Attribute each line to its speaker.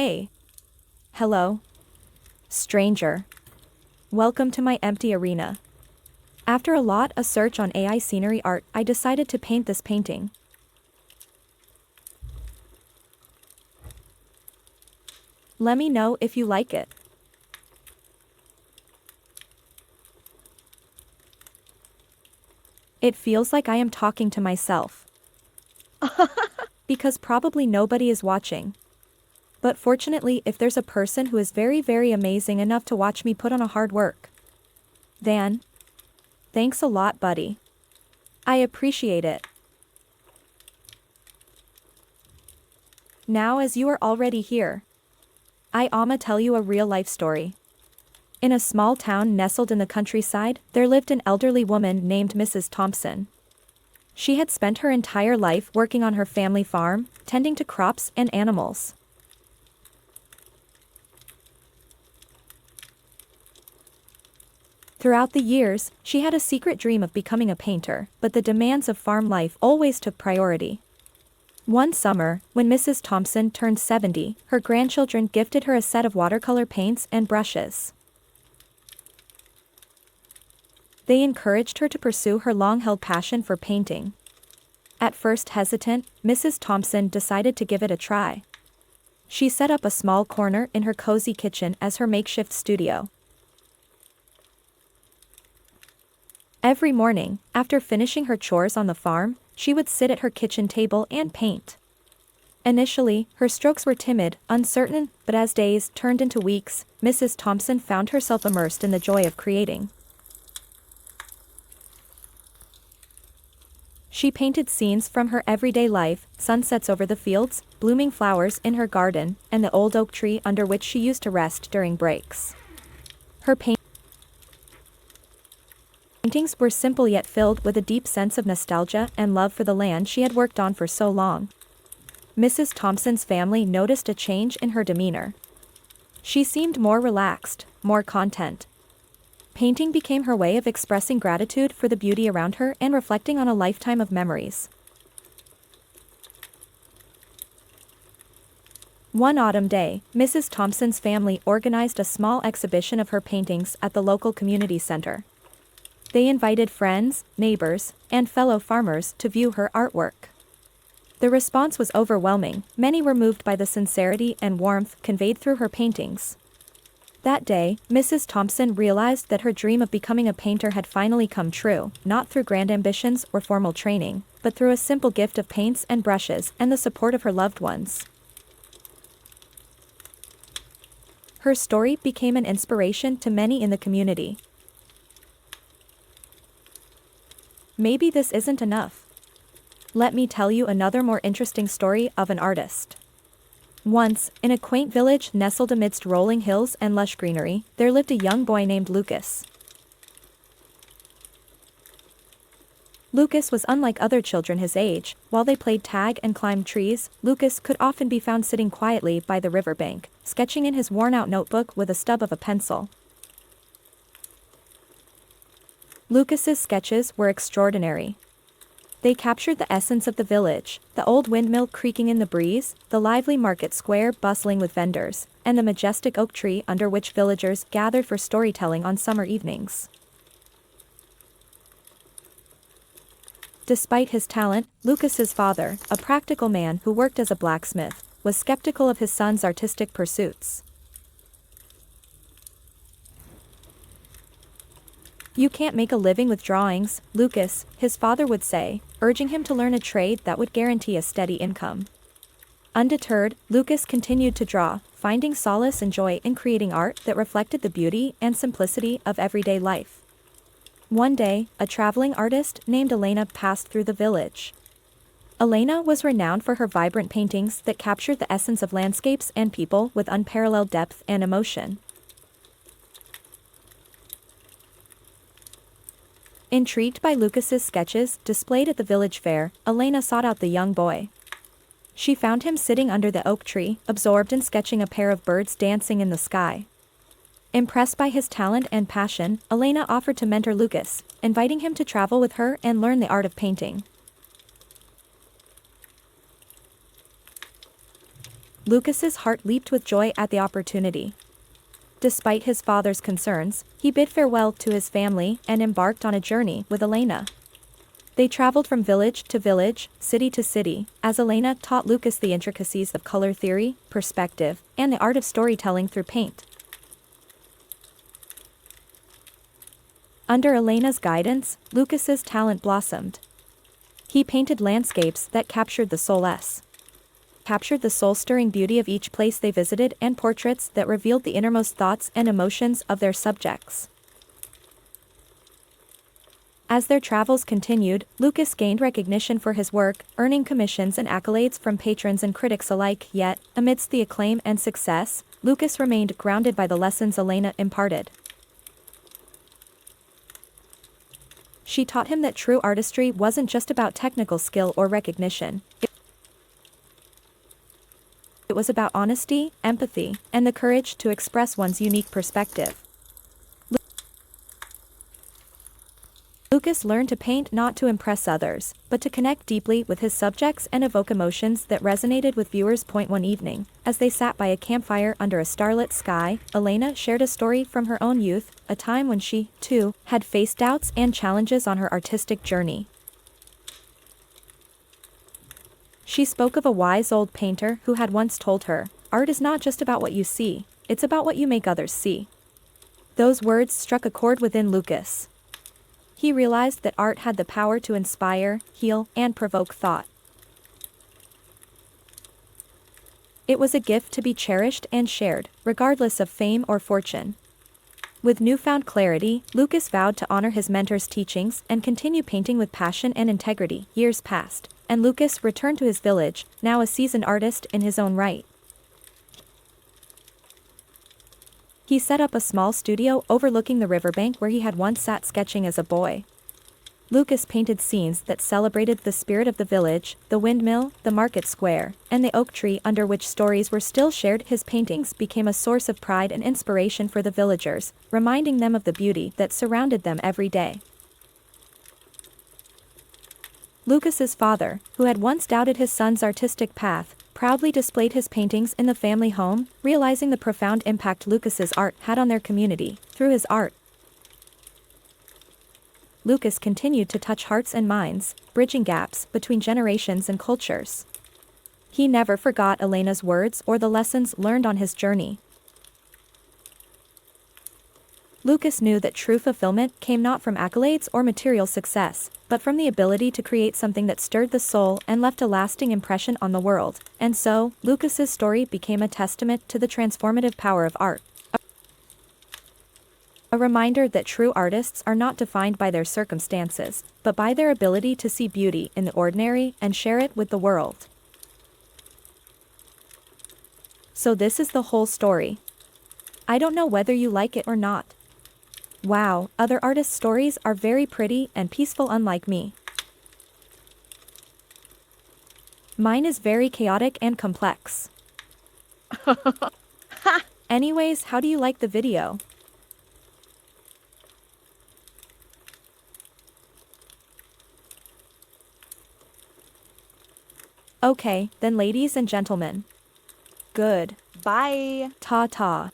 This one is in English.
Speaker 1: Hey. Hello. Stranger. Welcome to my empty arena. After a lot of search on AI scenery art, I decided to paint this painting. Let me know if you like it. It feels like I am talking to myself. Because probably nobody is watching. But fortunately, if there's a person who is very amazing enough to watch me put on a hard work, then thanks a lot, buddy. I appreciate it. Now, as you are already here, I'ma tell you a real-life story. In a small town nestled in the countryside, there lived an elderly woman named Mrs. Thompson. She had spent her entire life working on her family farm, tending to crops and animals. Throughout the years, she had a secret dream of becoming a painter, but the demands of farm life always took priority. One summer, when Mrs. Thompson turned 70, her grandchildren gifted her a set of watercolor paints and brushes. They encouraged her to pursue her long-held passion for painting. At first hesitant, Mrs. Thompson decided to give it a try. She set up a small corner in her cozy kitchen as her makeshift studio. Every morning, after finishing her chores on the farm, she would sit at her kitchen table and paint. Initially, her strokes were timid, uncertain, but as days turned into weeks, Mrs. Thompson found herself immersed in the joy of creating. She painted scenes from her everyday life, sunsets over the fields, blooming flowers in her garden, and the old oak tree under which she used to rest during breaks. Her paintings were simple yet filled with a deep sense of nostalgia and love for the land she had worked on for so long. Mrs. Thompson's family noticed a change in her demeanor. She seemed more relaxed, more content. Painting became her way of expressing gratitude for the beauty around her and reflecting on a lifetime of memories. One autumn day, Mrs. Thompson's family organized a small exhibition of her paintings at the local community center. They invited friends, neighbors, and fellow farmers to view her artwork. The response was overwhelming. Many were moved by the sincerity and warmth conveyed through her paintings. That day, Mrs. Thompson realized that her dream of becoming a painter had finally come true, not through grand ambitions or formal training, but through a simple gift of paints and brushes and the support of her loved ones. Her story became an inspiration to many in the community. Maybe this isn't enough. Let me tell you another more interesting story of an artist. Once, in a quaint village nestled amidst rolling hills and lush greenery, there lived a young boy named Lucas. Lucas was unlike other children his age. While they played tag and climbed trees, Lucas could often be found sitting quietly by the riverbank, sketching in his worn-out notebook with a stub of a pencil. Lucas's sketches were extraordinary. They captured the essence of the village, the old windmill creaking in the breeze, the lively market square bustling with vendors, and the majestic oak tree under which villagers gathered for storytelling on summer evenings. Despite his talent, Lucas's father, a practical man who worked as a blacksmith, was skeptical of his son's artistic pursuits. "You can't make a living with drawings, Lucas," his father would say, urging him to learn a trade that would guarantee a steady income. Undeterred, Lucas continued to draw, finding solace and joy in creating art that reflected the beauty and simplicity of everyday life. One day, a traveling artist named Elena passed through the village. Elena was renowned for her vibrant paintings that captured the essence of landscapes and people with unparalleled depth and emotion. Intrigued by Lucas's sketches displayed at the village fair, Elena sought out the young boy. She found him sitting under the oak tree, absorbed in sketching a pair of birds dancing in the sky. Impressed by his talent and passion, Elena offered to mentor Lucas, inviting him to travel with her and learn the art of painting. Lucas's heart leaped with joy at the opportunity. Despite his father's concerns, he bid farewell to his family and embarked on a journey with Elena. They traveled from village to village, city to city, as Elena taught Lucas the intricacies of color theory, perspective, and the art of storytelling through paint. Under Elena's guidance, Lucas's talent blossomed. He painted landscapes that captured the soul-stirring beauty of each place they visited and portraits that revealed the innermost thoughts and emotions of their subjects. As their travels continued, Lucas gained recognition for his work, earning commissions and accolades from patrons and critics alike, yet, amidst the acclaim and success, Lucas remained grounded by the lessons Elena imparted. She taught him that true artistry wasn't just about technical skill or recognition. It was about honesty, empathy, and the courage to express one's unique perspective. Lucas learned to paint not to impress others, but to connect deeply with his subjects and evoke emotions that resonated with viewers. One evening, as they sat by a campfire under a starlit sky, Elena shared a story from her own youth, a time when she, too, had faced doubts and challenges on her artistic journey. She spoke of a wise old painter who had once told her, "Art is not just about what you see, it's about what you make others see." Those words struck a chord within Lucas. He realized that art had the power to inspire, heal, and provoke thought. It was a gift to be cherished and shared, regardless of fame or fortune. With newfound clarity, Lucas vowed to honor his mentor's teachings and continue painting with passion and integrity. Years passed, and Lucas returned to his village, now a seasoned artist in his own right. He set up a small studio overlooking the riverbank where he had once sat sketching as a boy. Lucas painted scenes that celebrated the spirit of the village, the windmill, the market square, and the oak tree under which stories were still shared. His paintings became a source of pride and inspiration for the villagers, reminding them of the beauty that surrounded them every day. Lucas's father, who had once doubted his son's artistic path, proudly displayed his paintings in the family home, realizing the profound impact Lucas's art had on their community. Through his art, Lucas continued to touch hearts and minds, bridging gaps between generations and cultures. He never forgot Elena's words or the lessons learned on his journey. Lucas knew that true fulfillment came not from accolades or material success, but from the ability to create something that stirred the soul and left a lasting impression on the world. And so, Lucas's story became a testament to the transformative power of art. A reminder that true artists are not defined by their circumstances, but by their ability to see beauty in the ordinary and share it with the world. So this is the whole story. I don't know whether you like it or not. Wow, other artists' stories are very pretty and peaceful, unlike me. Mine is very chaotic and complex. Anyways, how do you like the video? Okay, then ladies and gentlemen. Good.
Speaker 2: Bye.
Speaker 1: Ta-ta.